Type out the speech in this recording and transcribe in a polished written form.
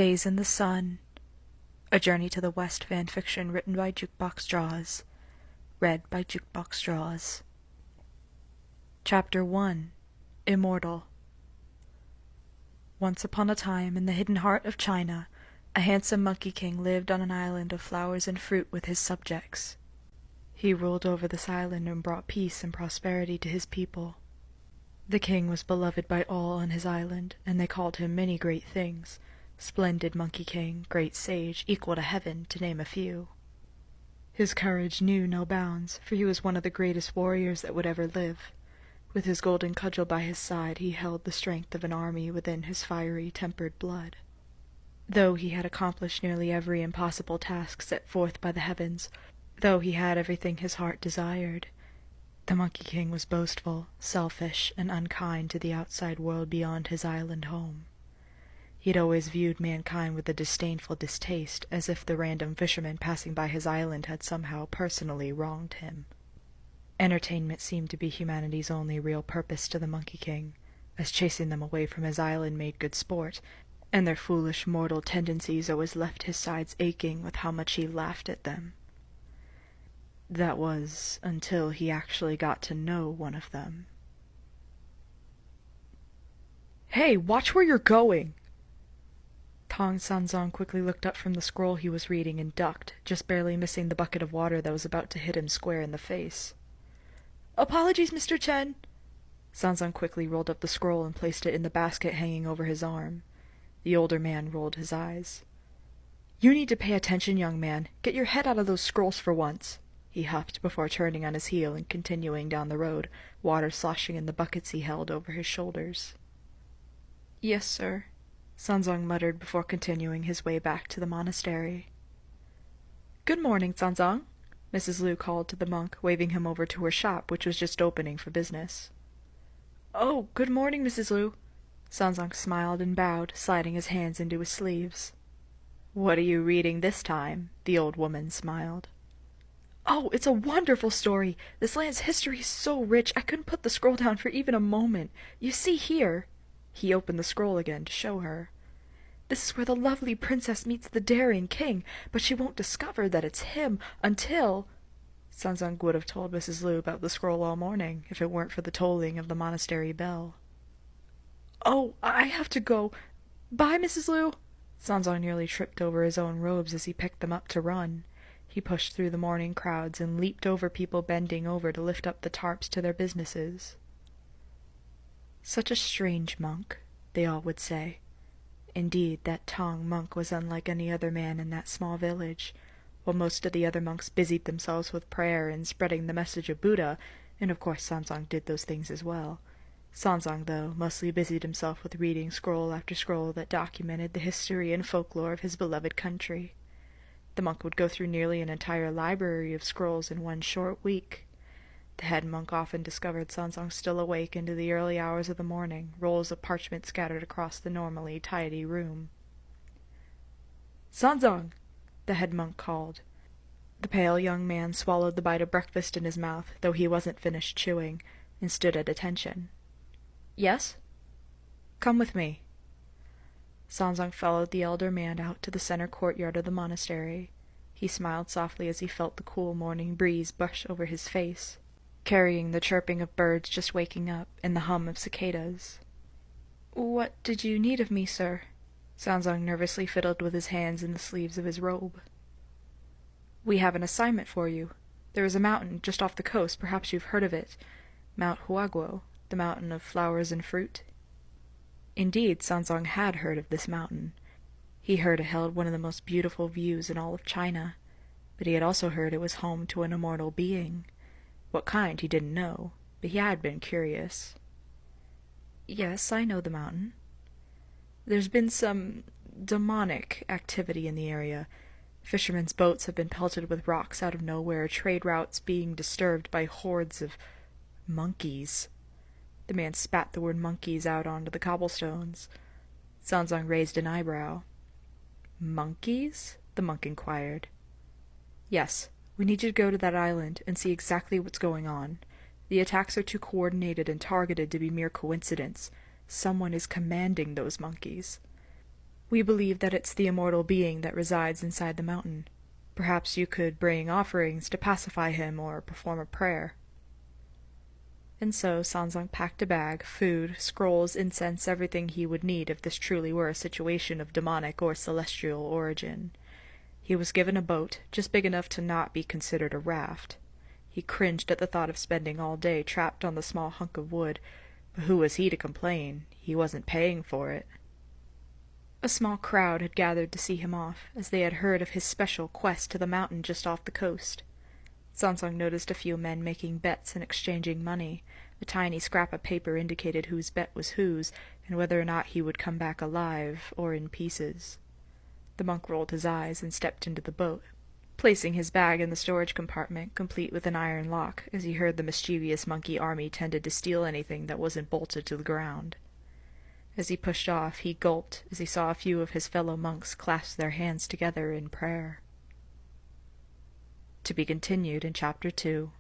Days in the Sun, A Journey to the West fan fiction written by Jukebox Draws, read by Jukebox Draws. Chapter 1, Immortal. Once upon a time, in the hidden heart of China, a handsome monkey king lived on an island of flowers and fruit with his subjects. He ruled over this island and brought peace and prosperity to his people. The king was beloved by all on his island, and they called him many great things: splendid monkey king, great sage, equal to heaven, to name a few. His courage knew no bounds, for he was one of the greatest warriors that would ever live. With his golden cudgel by his side, he held the strength of an army within his fiery, tempered blood. Though he had accomplished nearly every impossible task set forth by the heavens, though he had everything his heart desired, the Monkey King was boastful, selfish, and unkind to the outside world beyond his island home. He had always viewed mankind with a disdainful distaste, as if the random fisherman passing by his island had somehow personally wronged him. Entertainment seemed to be humanity's only real purpose to the Monkey King, as chasing them away from his island made good sport, and their foolish mortal tendencies always left his sides aching with how much he laughed at them. That was until he actually got to know one of them. "Hey, watch where you're going!" Tong Sanzong quickly looked up from the scroll he was reading and ducked, just barely missing the bucket of water that was about to hit him square in the face. "Apologies, Mr. Chen." Sanzong quickly rolled up the scroll and placed it in the basket hanging over his arm. The older man rolled his eyes. "You need to pay attention, young man. Get your head out of those scrolls for once," he huffed before turning on his heel and continuing down the road, water sloshing in the buckets he held over his shoulders. "Yes, sir," Sanzong muttered before continuing his way back to the monastery. "Good morning, Sanzong," Mrs. Liu called to the monk, waving him over to her shop, which was just opening for business. "Oh, good morning, Mrs. Liu." Sanzong smiled and bowed, sliding his hands into his sleeves. "What are you reading this time?" the old woman smiled. "Oh, it's a wonderful story. This land's history is so rich, I couldn't put the scroll down for even a moment. You see here." He opened the scroll again to show her. "This is where the lovely princess meets the daring king, but she won't discover that it's him until—" Sanzong would have told Mrs. Liu about the scroll all morning, if it weren't for the tolling of the monastery bell. "Oh, I have to go. Bye, Mrs. Liu." Sanzong nearly tripped over his own robes as he picked them up to run. He pushed through the morning crowds and leaped over people bending over to lift up the tarps to their businesses. "Such a strange monk," they all would say. Indeed, that Tong monk was unlike any other man in that small village. While most of the other monks busied themselves with prayer and spreading the message of Buddha, and of course Sanzong did those things as well, Sanzong, though, mostly busied himself with reading scroll after scroll that documented the history and folklore of his beloved country. The monk would go through nearly an entire library of scrolls in one short week. The head monk often discovered Sanzong still awake into the early hours of the morning, rolls of parchment scattered across the normally tidy room. "Sanzong!" the head monk called. The pale young man swallowed the bite of breakfast in his mouth, though he wasn't finished chewing, and stood at attention. "Yes?" "Come with me." Sanzong followed the elder man out to the center courtyard of the monastery. He smiled softly as he felt the cool morning breeze brush over his face, carrying the chirping of birds just waking up and the hum of cicadas. "What did you need of me, sir?" Sanzong nervously fiddled with his hands in the sleeves of his robe. "We have an assignment for you. There is a mountain just off the coast, perhaps you've heard of it. Mount Huaguo, the mountain of flowers and fruit." Indeed, Sanzong had heard of this mountain. He heard it held one of the most beautiful views in all of China, but he had also heard it was home to an immortal being. What kind he didn't know, but he had been curious. "Yes, I know the mountain. There's been some demonic activity in the area. Fishermen's boats have been pelted with rocks out of nowhere, trade routes being disturbed by hordes of monkeys." The man spat the word monkeys out onto the cobblestones. Sanzong raised an eyebrow. "Monkeys?" the monk inquired. "Yes, we need you to go to that island and see exactly what's going on. The attacks are too coordinated and targeted to be mere coincidence. Someone is commanding those monkeys." We believe that it's the immortal being that resides inside the mountain. Perhaps you could bring offerings to pacify him or perform a prayer. And so Sanzang packed a bag, food, scrolls, incense, everything he would need if this truly were a situation of demonic or celestial origin. He was given a boat, just big enough to not be considered a raft. He cringed at the thought of spending all day trapped on the small hunk of wood, but who was he to complain? He wasn't paying for it. A small crowd had gathered to see him off, as they had heard of his special quest to the mountain just off the coast. Sansang noticed a few men making bets and exchanging money. A tiny scrap of paper indicated whose bet was whose, and whether or not he would come back alive or in pieces. The monk rolled his eyes and stepped into the boat, placing his bag in the storage compartment, complete with an iron lock, as he heard the mischievous monkey army tended to steal anything that wasn't bolted to the ground. As he pushed off, he gulped as he saw a few of his fellow monks clasp their hands together in prayer. To be continued in Chapter 2.